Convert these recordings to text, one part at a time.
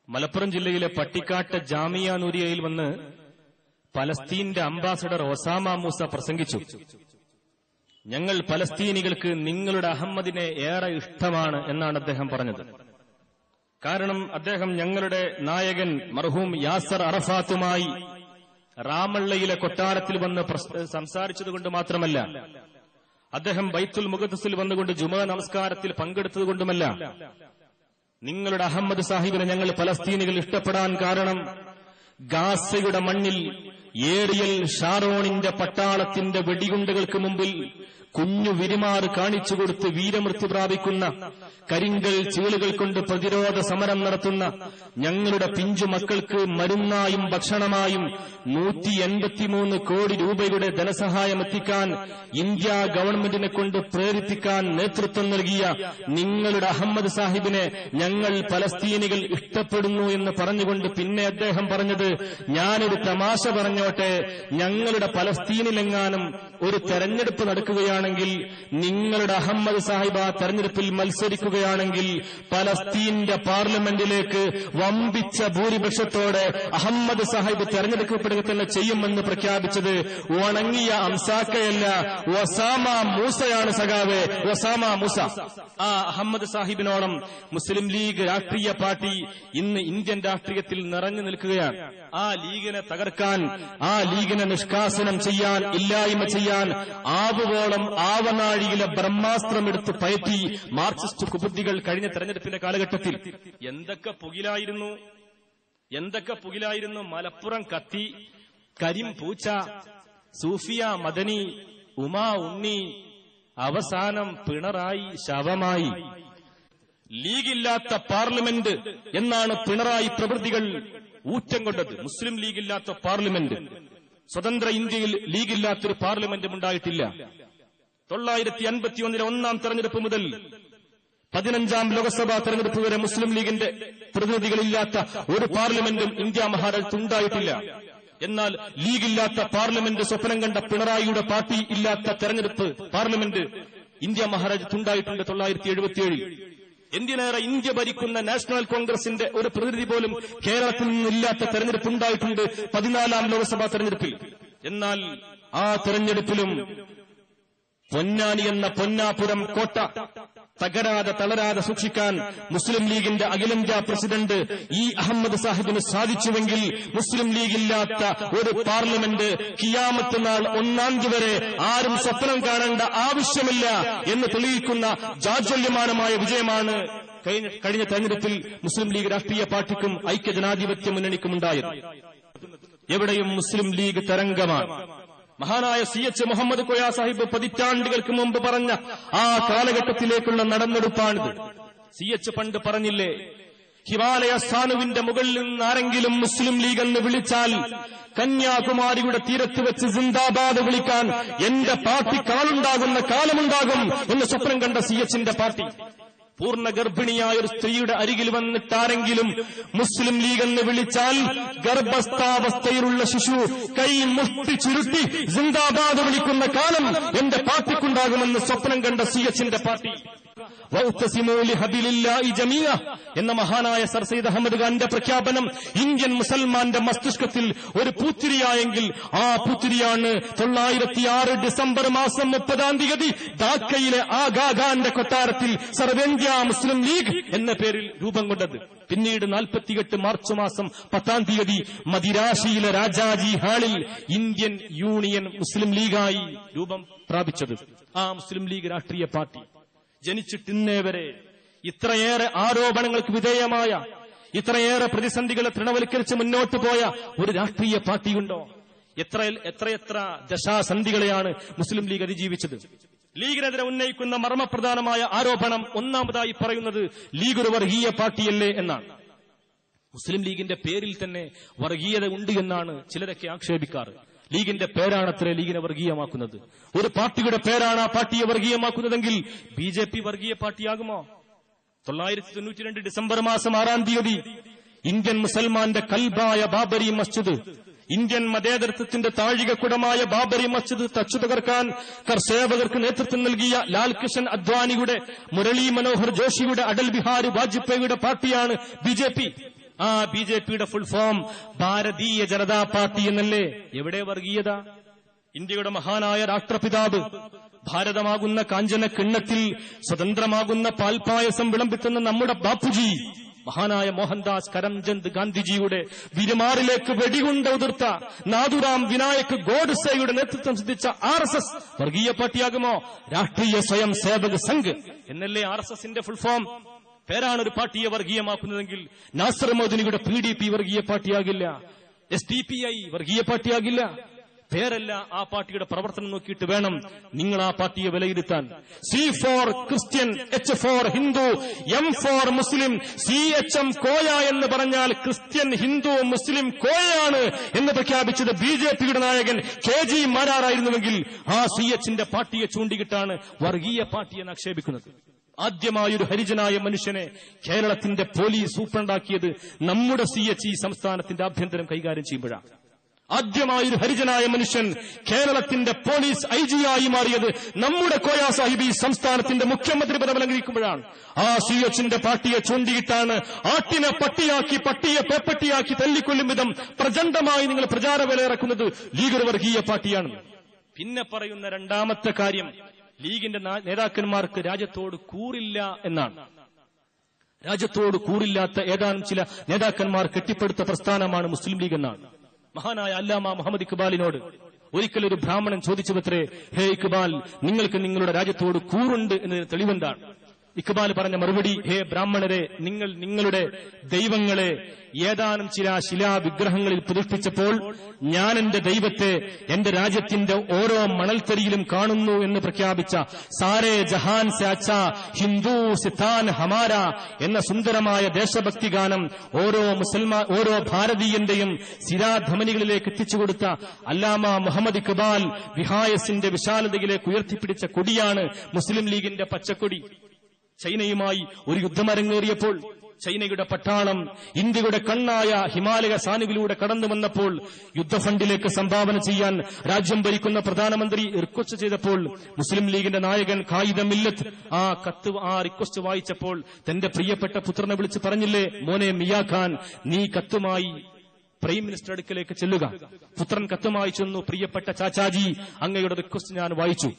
മലപ്പുറം ജില്ലയിലെ പട്ടിക്കാട്ട് ജാമിയ നൂരിയയിൽ വന്ന് പലസ്തീന്റെ ambassador Osama Musa പ്രസംഗിച്ചു. ഞങ്ങൾ പലസ്തീനികൾക്ക് നിങ്ങളുടെ അഹമ്മദിനെ ഏറെ ഇഷ്ടമാണ് എന്നാണ് അദ്ദേഹം പറഞ്ഞത്. കാരണം അദ്ദേഹം ഞങ്ങളുടെ നായകൻ മർഹൂം യാസർ അറഫാത്തുമായി റാമള്ളയിലെ കൊട്ടാരത്തിൽ വന്ന് സംസാരിച്ചതുകൊണ്ട് മാത്രമല്ല, അദ്ദേഹം ബൈത്തുൽ മുഖദ്ദസിൽ വന്നുകൊണ്ട് ജുമുഅ നമസ്കാരത്തിൽ പങ്കെടുത്തതുകൊണ്ടുമല്ല, നിങ്ങളുടെ അഹമ്മദ് സാഹിബിനെ ഞങ്ങൾ പലസ്തീനികൾ ഇഷ്ടപ്പെടാൻ കാരണം ഗാസയുടെ മണ്ണിൽ ഏറിയൽ ഷാരോണിന്റെ പട്ടാളത്തിന്റെ വെടികുണ്ടുകൾക്ക് മുമ്പിൽ കുഞ്ഞു വിരിമാറ് കാണിച്ചുകൊടുത്ത് വീരമൃത്യു പ്രാപിക്കുന്ന, കരിങ്കൽ ചീളുകൾ കൊണ്ട് പ്രതിരോധ സമരം നടത്തുന്ന ഞങ്ങളുടെ പിഞ്ചു മക്കൾക്ക് മരുന്നായും ഭക്ഷണമായും 183 കോടി രൂപയുടെ ധനസഹായം എത്തിക്കാൻ ഇന്ത്യ ഗവൺമെന്റിനെ കൊണ്ട് പ്രേരിപ്പിക്കാൻ നേതൃത്വം നൽകിയ നിങ്ങളുടെ അഹമ്മദ് സാഹിബിനെ ഞങ്ങൾ പലസ്തീനികൾ ഇഷ്ടപ്പെടുന്നു എന്ന് പറഞ്ഞുകൊണ്ട് പിന്നെ അദ്ദേഹം പറഞ്ഞത്, ഞാനൊരു തമാശ പറഞ്ഞോട്ടെ, ഞങ്ങളുടെ പലസ്തീനിലെങ്ങാനും ഒരു തെരഞ്ഞെടുപ്പ് നടക്കുകയാണെങ്കിൽ, നിങ്ങളുടെ അഹമ്മദ് സാഹിബ് ആ തെരഞ്ഞെടുപ്പിൽ മത്സരിക്കുകയാണെങ്കിൽ പലസ്തീന്റെ പാർലമെന്റിലേക്ക് വമ്പിച്ച ഭൂരിപക്ഷത്തോടെ അഹമ്മദ് സാഹിബ് തെരഞ്ഞെടുക്കപ്പെടുക തന്നെ ചെയ്യുമെന്ന് പ്രഖ്യാപിച്ചത് ഉണങ്ങിയ അംസാക്കയല്ല, ഒസാമ മൂസയാണ്. സഖാവേ, ഒസാമ മൂസ. ആ അഹമ്മദ് സാഹിബിനോളം മുസ്ലിം ലീഗ് രാഷ്ട്രീയ പാർട്ടി ഇന്ന് ഇന്ത്യൻ രാഷ്ട്രീയത്തിൽ നിറഞ്ഞു നിൽക്കുകയാണ്. ആ ലീഗിനെ തകർക്കാൻ, ആ ലീഗിനെ നിഷ്കാസനം ചെയ്യാൻ, ഇല്ലായ്മ ചെയ്യാൻ ആവുവോളം ആവനാഴിയിലെ ബ്രഹ്മാസ്ത്രമെടുത്ത് പയറ്റി മാർക്സിസ്റ്റ് കുബുദ്ധികൾ കഴിഞ്ഞ തെരഞ്ഞെടുപ്പിന്റെ കാലഘട്ടത്തിൽ എന്തൊക്കെ പുകിലായിരുന്നു. മലപ്പുറം കത്തി, കരിം പൂച്ച, സൂഫിയ മദനി, ഉമാ ഉണ്ണി, അവസാനം പിണറായി ശവമായി. ലീഗില്ലാത്ത പാർലമെന്റ് എന്നാണ് പിണറായി പ്രവൃത്തികൾ ഊറ്റം കൊണ്ടത്. മുസ്ലിം ലീഗില്ലാത്ത പാർലമെന്റ്, സ്വതന്ത്ര ഇന്ത്യയിൽ ലീഗില്ലാത്തൊരു പാർലമെന്റും ഉണ്ടായിട്ടില്ല. 951 ഒന്നാം തെരഞ്ഞെടുപ്പ് മുതൽ 15ാം ലോക്സഭാ തെരഞ്ഞെടുപ്പ് വരെ മുസ്ലിം ലീഗിന്റെ പ്രതിനിധികളില്ലാത്ത ഒരു പാർലമെന്റും ഇന്ത്യ മഹാരാജ്യത്ത് ഉണ്ടായിട്ടില്ല. എന്നാൽ ലീഗില്ലാത്ത പാർലമെന്റ് സ്വപ്നം കണ്ട പിണറായിയുടെ പാർട്ടി ഇല്ലാത്ത തെരഞ്ഞെടുപ്പ് പാർലമെന്റ് ഇന്ത്യ മഹാരാജ്യത്ത് ഉണ്ടായിട്ടുണ്ട് 977. എന്തിനേറെ ഇന്ത്യ ഭരിക്കുന്ന നാഷണൽ കോൺഗ്രസിന്റെ ഒരു പ്രതിനിധി പോലും കേരളത്തിൽ നിന്നില്ലാത്ത തെരഞ്ഞെടുപ്പ് ഉണ്ടായിട്ടുണ്ട് 14ാം ലോക്സഭാ തെരഞ്ഞെടുപ്പിൽ. എന്നാൽ ആ തെരഞ്ഞെടുപ്പിലും പൊന്നാനി എന്ന പൊന്നാപുരം കോട്ട തകരാതെ തളരാതെ സൂക്ഷിക്കാൻ മുസ്ലിം ലീഗിന്റെ അഖിലേന്ത്യാ പ്രസിഡന്റ് ഇ അഹമ്മദ് സാഹിബിന് സാധിച്ചുവെങ്കിൽ മുസ്ലിം ലീഗില്ലാത്ത ഒരു പാർലമെന്റ് ഖിയാമത്ത് നാൾ 1-ാം തീയതി വരെ ആരും സ്വപ്നം കാണേണ്ട ആവശ്യമില്ല എന്ന് തെളിയിക്കുന്ന ജാജ്വല്യമാനമായ വിജയമാണ് കഴിഞ്ഞ തെരഞ്ഞെടുപ്പിൽ മുസ്ലിം ലീഗ് രാഷ്ട്രീയ പാർട്ടിക്കും ഐക്യജനാധിപത്യ മുന്നണിക്കുമുണ്ടായത്. എവിടെയും മുസ്ലിം ലീഗ് തരംഗമാണ്. മഹാനായ CH മുഹമ്മദ് കോയ സാഹിബ് പതിറ്റാണ്ടുകൾക്ക് മുമ്പ് പറഞ്ഞ ആ കാലഘട്ടത്തിലേക്കുള്ള നടന്നെടുപ്പാണിത്. CH പണ്ട് പറഞ്ഞില്ലേ, ഹിമാലയ സാനുവിന്റെ മുകളിൽ നിന്ന് ആരെങ്കിലും മുസ്ലിം ലീഗ് എന്ന് വിളിച്ചാൽ കന്യാകുമാരിയുടെ തീരത്ത് വെച്ച് സിന്ദാബാദ് വിളിക്കാൻ എന്റെ പാർട്ടിക്കാളുണ്ടാകുന്ന കാലമുണ്ടാകും എന്ന് സ്വപ്നം കണ്ട CHന്റെ പാർട്ടി. പൂർണ്ണ ഗർഭിണിയായ ഒരു സ്ത്രീയുടെ അരികിൽ വന്നിട്ടാരെങ്കിലും മുസ്ലിം ലീഗ് എന്ന് വിളിച്ചാൽ ഗർഭസ്ഥാവസ്ഥയിലുള്ള ശിശു കൈ മുഷ്ടി ചുരുട്ടി സിന്ദാബാദ് വിളിക്കുന്ന കാലം എന്റെ പാർട്ടിക്കുണ്ടാകുമെന്ന് സ്വപ്നം കണ്ട CHന്റെ പാർട്ടി. എന്ന മഹാനായ സർ സയ്യിദ് അഹമ്മദ് ഖാന്റെ പ്രഖ്യാപനം ഇന്ത്യൻ മുസൽമാന്റെ മസ്തിഷ്കത്തിൽ ഒരു പൂത്തിരിയായെങ്കിൽ ആ പൂത്തിരിയാണ് 906 ഡിസംബർ മാസം 30-ാം തീയതി ധാക്കയിലെ ആഗാഖാന്റെ കൊട്ടാരത്തിൽ സർവേന്ത്യാ മുസ്ലിം ലീഗ് എന്ന പേരിൽ രൂപം കൊണ്ടത്. പിന്നീട് 48 മാർച്ച് മാസം 10-ാം തീയതി മദിരാശിയിലെ രാജാജി ഹാളിൽ ഇന്ത്യൻ യൂണിയൻ മുസ്ലിം ലീഗായി രൂപം പ്രാപിച്ചത്. ആ മുസ്ലിം ലീഗ് രാഷ്ട്രീയ പാർട്ടി ജനിച്ചിട്ടിന്നേ വരെ ഇത്രയേറെ ആരോപണങ്ങൾക്ക് വിധേയമായ, ഇത്രയേറെ പ്രതിസന്ധികളെ തൃണവൽക്കരിച്ച് മുന്നോട്ട് പോയ ഒരു രാഷ്ട്രീയ പാർട്ടിയുണ്ടോ? എത്രയെത്ര ദശാസന്ധികളെയാണ് മുസ്ലിം ലീഗ് അതിജീവിച്ചത്. ലീഗിനെതിരെ ഉന്നയിക്കുന്ന മർമ്മപ്രധാനമായ ആരോപണം ഒന്നാമതായി പറയുന്നത് ലീഗ് ഒരു വർഗീയ പാർട്ടിയല്ലേ എന്നാണ്. മുസ്ലിം ലീഗിന്റെ പേരിൽ തന്നെ വർഗീയത ഉണ്ട് എന്നാണ് ചിലരൊക്കെ ആക്ഷേപിക്കാറ്. ലീഗിന്റെ പേരാണത്രേ ലീഗിനെ വർഗീയമാക്കുന്നത്. ഒരു പാർട്ടിയുടെ പേരാണ് ആ പാർട്ടിയെ വർഗീയമാക്കുന്നതെങ്കിൽ BJP വർഗീയ പാർട്ടിയാകുമോ? 992 ഡിസംബർ മാസം 6-ാം തീയതി ഇന്ത്യൻ മുസൽമാന്റെ കൽബായ ബാബരി മസ്ജിദ്, ഇന്ത്യൻ മതേതരത്വത്തിന്റെ താഴികക്കുടമായ ബാബരി മസ്ജിദ് തച്ചു തകർക്കാൻ കർഷകർക്ക് നേതൃത്വം നൽകിയ ലാൽ കൃഷ്ണൻ അദ്വാനിയുടെ, മുരളി മനോഹർ ജോഷിയുടെ, അടൽ ബിഹാരി വാജ്പേയിയുടെ പാർട്ടിയാണ് BJP. ആ ബിജെപിയുടെ full form Bharatiya Janata party എന്നല്ലേ? എവിടെ വർഗീയത? ഇന്ത്യയുടെ മഹാനായ രാഷ്ട്രപിതാവ് ഭാരതമാകുന്ന കാഞ്ചന കിണ്ണത്തിൽ സ്വതന്ത്രമാകുന്ന പാൽപായസം വിളമ്പിത്തുന്ന നമ്മുടെ ബാപ്പുജി, മഹാനായ മോഹൻദാസ് കരംചന്ദ് ഗാന്ധിജിയുടെ വിരുമാറിലേക്ക് വെടികുണ്ട ഉതിർത്ത നാഥുറാം വിനായക് ഗോഡ്സെയുടെ നേതൃത്വം സിദ്ധിച്ച RSS വർഗീയ പാർട്ടിയാകുമോ? രാഷ്ട്രീയ സ്വയം സേവക് സംഘ് എന്നല്ലേ RSSന്റെ ഫുൾ ഫോം? പേരാണ് ഒരു പാർട്ടിയെ വർഗീയമാക്കുന്നതെങ്കിൽ നാസർ മദനിയുടെ PDP വർഗീയ പാർട്ടിയാകില്ല, SDPI വർഗീയ പാർട്ടിയാകില്ല. പേരല്ല, ആ പാർട്ടിയുടെ പ്രവർത്തനം നോക്കിയിട്ട് വേണം നിങ്ങൾ ആ പാർട്ടിയെ വിലയിരുത്താൻ. C for Christian, H for Hindu, M for Muslim, CHM Koya എന്ന് പറഞ്ഞാൽ ക്രിസ്ത്യൻ, ഹിന്ദു, മുസ്ലിം കോയയാണ് എന്ന് പ്രഖ്യാപിച്ചത് BJPയുടെ നായകൻ KG മാരാറായിരുന്നുവെങ്കിൽ ആ CHന്റെ പാർട്ടിയെ ചൂണ്ടിക്കിട്ടാണ് വർഗീയ പാർട്ടിയെന്ന് ആക്ഷേപിക്കുന്നത്. ആദ്യമായൊരു ഹരിജനായ മനുഷ്യനെ കേരളത്തിന്റെ പോലീസ് സൂപ്രണ്ടാക്കിയത് നമ്മുടെ CH ഈ സംസ്ഥാനത്തിന്റെ ആഭ്യന്തരം കൈകാര്യം ചെയ്യുമ്പോഴാണ്. ആദ്യമായൊരു ഹരിജനായ മനുഷ്യൻ കേരളത്തിന്റെ പോലീസ് IG ആയി മാറിയത് നമ്മുടെ കോയ സാഹിബ് ഈ സംസ്ഥാനത്തിന്റെ മുഖ്യമന്ത്രി പദം അലങ്കരിക്കുമ്പോഴാണ്. ആ CHന്റെ പാർട്ടിയെ ചൂണ്ടിയിട്ടാണ് ആട്ടിനെ പട്ടിയാക്കി, പട്ടിയെ പേപ്പട്ടിയാക്കി തല്ലിക്കൊല്ലും വിധം പ്രചണ്ഡമായി നിങ്ങൾ പ്രചാരവേല ഇറക്കുന്നത് ലീഗ് വർഗീയ പാർട്ടിയാണ്. പിന്നെ പറയുന്ന രണ്ടാമത്തെ കാര്യം, ലീഗിന്റെ നേതാക്കന്മാർക്ക് രാജ്യത്തോട് കൂറില്ല എന്നാണ്. രാജ്യത്തോട് കൂറില്ലാത്ത ഏതാനും ചില നേതാക്കന്മാർ കെട്ടിപ്പടുത്ത പ്രസ്ഥാനമാണ് മുസ്ലിം ലീഗ് എന്നാണ്. മഹാനായ അല്ലാമ മുഹമ്മദ് ഇക്ബാലിനോട് ഒരിക്കലൊരു ബ്രാഹ്മണൻ ചോദിച്ചുവത്രേ, ഹേ ഇക്ബാൽ, നിങ്ങൾക്ക് നിങ്ങളുടെ രാജ്യത്തോട് കൂറുണ്ട് എന്നതിന് തെളിവെന്താണ്? ഇക്ബാൽ പറഞ്ഞ മറുപടി, ഹേ ബ്രാഹ്മണരെ, നിങ്ങൾ നിങ്ങളുടെ ദൈവങ്ങളെ ഏതാനും ചില ശിലാവിഗ്രഹങ്ങളിൽ പ്രതിഷ്ഠിച്ചപ്പോൾ ഞാൻ എന്റെ ദൈവത്തെ എന്റെ രാജ്യത്തിന്റെ ഓരോ മണൽത്തരിയിലും കാണുന്നു എന്ന് പ്രഖ്യാപിച്ച സാരേ ജഹാൻ സെ അച്ഛാ ഹിന്ദു സിത്താൻ ഹമാര എന്ന സുന്ദരമായ ദേശഭക്തി ഗാനം ഓരോ ഭാരതീയന്റെയും ശിരാധമനികളിലേക്ക് എത്തിച്ചുകൊടുത്ത അല്ലാമ മുഹമ്മദ് ഇക്ബാൽ വിഹായസിന്റെ വിശാലതയിലേക്ക് ഉയർത്തിപ്പിടിച്ച കൊടിയാണ് മുസ്ലിം ലീഗിന്റെ പച്ചക്കൊടി. ചൈനയുമായി ഒരു യുദ്ധമരങ്ങേറിയപ്പോൾ ചൈനയുടെ പട്ടാളം ഇന്ത്യയുടെ കണ്ണായ ഹിമാലയ സാനുവിലൂടെ കടന്നു വന്നപ്പോൾ യുദ്ധഫണ്ടിലേക്ക് സംഭാവന ചെയ്യാൻ രാജ്യം ഭരിക്കുന്ന പ്രധാനമന്ത്രി റിക്വസ്റ്റ് ചെയ്തപ്പോൾ മുസ്ലിം ലീഗിന്റെ നായകൻ ഖായിദ മില്ലത്ത് ആ റിക്വസ്റ്റ് വായിച്ചപ്പോൾ തന്റെ പ്രിയപ്പെട്ട പുത്രനെ വിളിച്ച് പറഞ്ഞില്ലേ, മോനെ മിയാ ഖാൻ, നീ കത്തുമായി പ്രൈം മിനിസ്റ്റർ അടുക്കലേക്ക് ചെല്ലുക. പുത്രൻ കത്തുമായി ചെന്നു, പ്രിയപ്പെട്ട ചാച്ചാജി, അങ്ങയുടെ റിക്വസ്റ്റ് ഞാൻ വായിച്ചു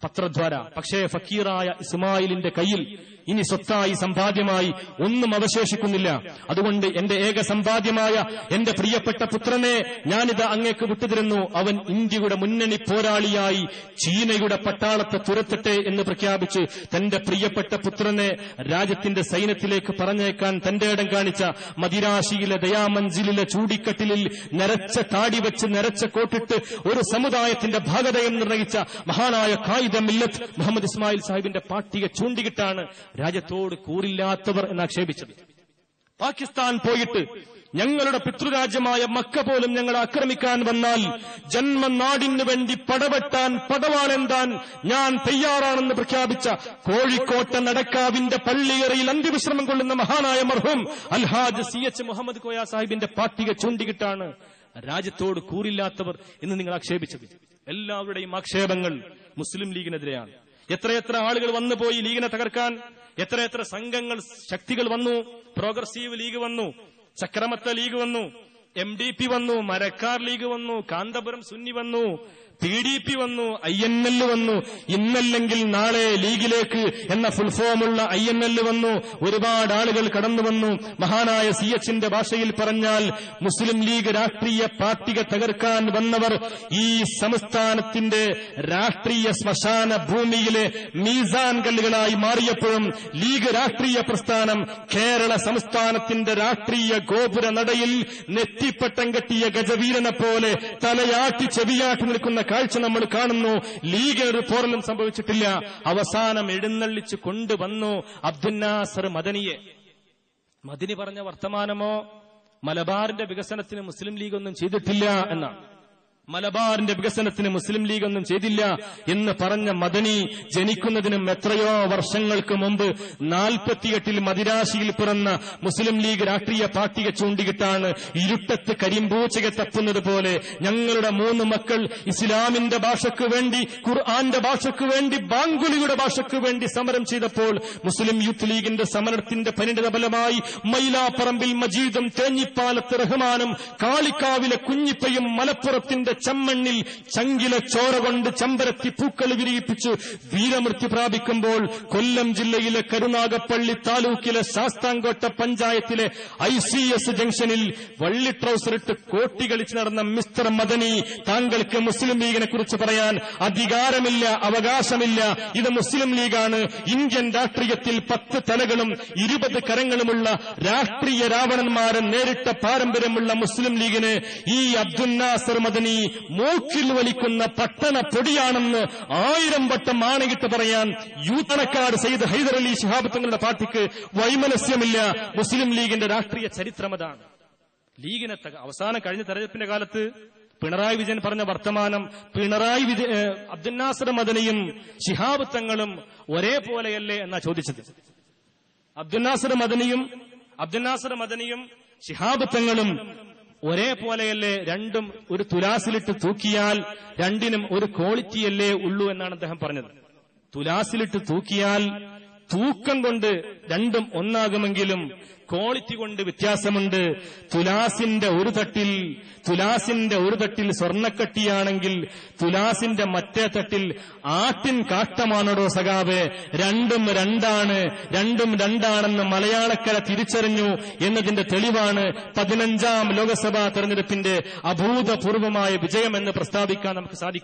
പത്രദ്വാര. പക്ഷേ ഫക്കീറായ ഇസ്മായിലിന്റെ കയ്യിൽ ഇനി സ്വത്തായി സമ്പാദ്യമായി ഒന്നും അവശേഷിക്കുന്നില്ല. അതുകൊണ്ട് എന്റെ ഏക സമ്പാദ്യമായ എന്റെ പ്രിയപ്പെട്ട പുത്രനെ ഞാനിത് അങ്ങേക്ക് വിട്ടുതരുന്നു. അവൻ ഇന്ത്യയുടെ മുന്നണി പോരാളിയായി ചീനയുടെ പട്ടാളത്തെ തുരത്തട്ടെ എന്ന് പ്രഖ്യാപിച്ച് തന്റെ പ്രിയപ്പെട്ട പുത്രനെ രാജ്യത്തിന്റെ സൈന്യത്തിലേക്ക് പറഞ്ഞേക്കാൻ തന്റെ ഇടം കാണിച്ച മദിരാശിയിലെ ദയാമഞ്ചിലിലെ ചൂടിക്കട്ടിലിൽ നരച്ച താടി വെച്ച് നരച്ച കോട്ടിട്ട് ഒരു സമുദായത്തിന്റെ ഭാഗതയം നിർണയിച്ച മഹാനായ ഖായിദ മില്ലത്ത് മുഹമ്മദ് ഇസ്മായിൽ സാഹിബിന്റെ പാർട്ടിയെ ചൂണ്ടിക്കിട്ടാണ് രാജ്യത്തോട് കൂറില്ലാത്തവർ എന്നാക്ഷേപിച്ചത്. പാകിസ്ഥാൻ പോയിട്ട് ഞങ്ങളുടെ പിതൃരാജ്യമായ മക്ക പോലും ഞങ്ങളെ ആക്രമിക്കാൻ വന്നാൽ ജന്മനാടിനു വേണ്ടി പടവെട്ടാൻ പടവാളെന്താൻ ഞാൻ തയ്യാറാണെന്ന് പ്രഖ്യാപിച്ച കോഴിക്കോട്ടെ നടക്കാവിന്റെ പള്ളിയറയിൽ അന്ത്യവിശ്രമം കൊള്ളുന്ന മഹാനായ മർഹൂം അൽഹാജ് CH മുഹമ്മദ് കോയ സാഹിബിന്റെ പാർട്ടിയെ ചൂണ്ടിക്കിട്ടാണ് രാജ്യത്തോട് കൂറില്ലാത്തവർ എന്ന് നിങ്ങൾ ആക്ഷേപിച്ചത്. എല്ലാവരുടെയും ആക്ഷേപങ്ങൾ മുസ്ലിം ലീഗിനെതിരെയാണ്. എത്രയെത്ര ആളുകൾ വന്നുപോയി ലീഗിനെ തകർക്കാൻ, എത്രയെത്ര സംഘങ്ങൾ ശക്തികൾ വന്നു. പ്രോഗ്രസീവ് ലീഗ് വന്നു, ചക്രമത്ത ലീഗ് വന്നു, MDP വന്നു, മരക്കാർ ലീഗ് വന്നു, കാന്തപുരം സുന്നി വന്നു, PDP വന്നു, INL വന്നു, ഇന്നല്ലെങ്കിൽ നാളെ ലീഗിലേക്ക് എന്ന ഫുൾ ഫോമുള്ള INL വന്നു. ഒരുപാട് ആളുകൾ കടന്നു വന്നു. മഹാനായ CHന്റെ ഭാഷയിൽ പറഞ്ഞാൽ മുസ്ലിം ലീഗ് രാഷ്ട്രീയ പാർട്ടിയെ തകർക്കാൻ വന്നവർ ഈ സംസ്ഥാനത്തിന്റെ രാഷ്ട്രീയ ശ്മശാന ഭൂമിയിലെ മീസാൻ കല്ലുകളായി മാറിയപ്പോഴും ലീഗ് രാഷ്ട്രീയ പ്രസ്ഥാനം കേരള സംസ്ഥാനത്തിന്റെ രാഷ്ട്രീയ ഗോപുര നടയിൽ നെറ്റിപ്പട്ടം കെട്ടിയ ഗജവീരനെ പോലെ തലയാട്ടി ചെവിയാട്ടി നിൽക്കുന്ന കാഴ്ച നമ്മൾ കാണുന്നു. ലീഗിന് ഒരു പോറലും സംഭവിച്ചിട്ടില്ല. അവസാനം എഴുന്നള്ളിച്ച് കൊണ്ടുവന്നു അബ്ദുൽ നാസർ മദനിയെ. മദനി പറഞ്ഞ വർത്തമാനമോ മലബാറിന്റെ വികസനത്തിന് മുസ്ലിം ലീഗ് ഒന്നും ചെയ്തിട്ടില്ല എന്നാണ്. മലബാറിന്റെ വികസനത്തിന് മുസ്ലിം ലീഗ് ഒന്നും ചെയ്തില്ല എന്ന് പറഞ്ഞ മദനി ജനിക്കുന്നതിനും എത്രയോ വർഷങ്ങൾക്ക് മുമ്പ് 48-ൽ മദിരാശിയിൽ പിറന്ന മുസ്ലിം ലീഗ് രാഷ്ട്രീയ പാർട്ടിയെ ചൂണ്ടിക്കിട്ടാണ് ഇരുട്ടത്ത് കരിമ്പൂച്ചയെ തപ്പുന്നത് പോലെ ഞങ്ങളുടെ 3 മക്കൾ ഇസ്ലാമിന്റെ ഭാഷയ്ക്ക് വേണ്ടി, ഖുർആന്റെ ഭാഷയ്ക്ക് വേണ്ടി, ബാങ്കുലിയുടെ ഭാഷയ്ക്ക് വേണ്ടി സമരം ചെയ്തപ്പോൾ മുസ്ലിം യൂത്ത് ലീഗിന്റെ സമരത്തിന്റെ പരിണിത ഫലമായി മൈലാപ്പറമ്പിൽ മജീദും തേഞ്ഞിപ്പാലത്ത് റഹ്മാനും കാളിക്കാവിലെ കുഞ്ഞിപ്പയും മലപ്പുറത്തിന്റെ ചമ്മണ്ണിൽ ചങ്കില ചോര കൊണ്ട് ചമ്പരത്തി പൂക്കൾ വിരിയിപ്പിച്ചു വീരമൃത്യു പ്രാപിക്കുമ്പോൾ കൊല്ലം ജില്ലയിലെ കരുനാഗപ്പള്ളി താലൂക്കിലെ ശാസ്താംകോട്ട പഞ്ചായത്തിലെ ICS ജംഗ്ഷനിൽ വള്ളി ട്രൗസറിട്ട് കോട്ടി കളിച്ച് നടന്ന മിസ്റ്റർ മദനി, താങ്കൾക്ക് മുസ്ലിം ലീഗിനെ കുറിച്ച് പറയാൻ അധികാരമില്ല, അവകാശമില്ല. ഇത് മുസ്ലിം ലീഗാണ്. ഇന്ത്യൻ രാഷ്ട്രീയത്തിൽ 10 തലകളും 20 കരങ്ങളുമുള്ള രാഷ്ട്രീയ രാവണന്മാരെ നേരിട്ട പാരമ്പര്യമുള്ള മുസ്ലിം ലീഗിന് ഈ അബ്ദുൽ നാസർ മദനി മൂക്കിൽ വലിക്കുന്ന പട്ടണ പൊടിയാണെന്ന് 1000 വട്ടം ആണയിട്ട് പറയാൻ യൂത്തണക്കാട് സയ്യിദ് ഹൈദർ അലി ശിഹാബ് തങ്ങളുടെ പാർട്ടിക്ക് വൈമനസ്യമില്ല. മുസ്ലിം ലീഗിന്റെ രാഷ്ട്രീയ ചരിത്രം അതാണ്. ലീഗിനെ അവസാനം കഴിഞ്ഞ തെരഞ്ഞെടുപ്പിന്റെ കാലത്ത് പിണറായി വിജയൻ പറഞ്ഞ വർത്തമാനം, അബ്ദുൽ നാസർ മദനിയും ശിഹാബ് തങ്ങളും ഒരേപോലെയല്ലേ എന്നാ ചോദിച്ചത്. അബ്ദുൽ നാസർ മദനിയും ശിഹാബ് തങ്ങളും ഒരേപോലെയല്ലേ? രണ്ടും ഒരു തുലാസിലിട്ട് തൂക്കിയാൽ രണ്ടിനും ഒരു ക്വാളിറ്റിയല്ലേ ഉള്ളൂ എന്നാണ് അദ്ദേഹം പറഞ്ഞത്. തുലാസിലിട്ട് തൂക്കിയാൽ തൂക്കം കൊണ്ട് രണ്ടും ഒന്നാകുമെങ്കിലും ക്വാളിറ്റി കൊണ്ട് വ്യത്യാസമുണ്ട്. തുലാസിന്റെ ഒരു തട്ടിൽ സ്വർണ്ണക്കട്ടിയാണെങ്കിൽ തുലാസിന്റെ മറ്റേ തട്ടിൽ ആട്ടിൻ കാട്ടമാണോടോ സഖാവേ? രണ്ടും രണ്ടാണെന്ന് മലയാളക്കര തിരിച്ചറിഞ്ഞു എന്നതിന്റെ തെളിവാണ് 15ാം ലോകസഭാ തെരഞ്ഞെടുപ്പിന്റെ അഭൂതപൂർവമായ വിജയമെന്ന് പ്രസ്താവിക്കാൻ നമുക്ക് സാധിക്കും.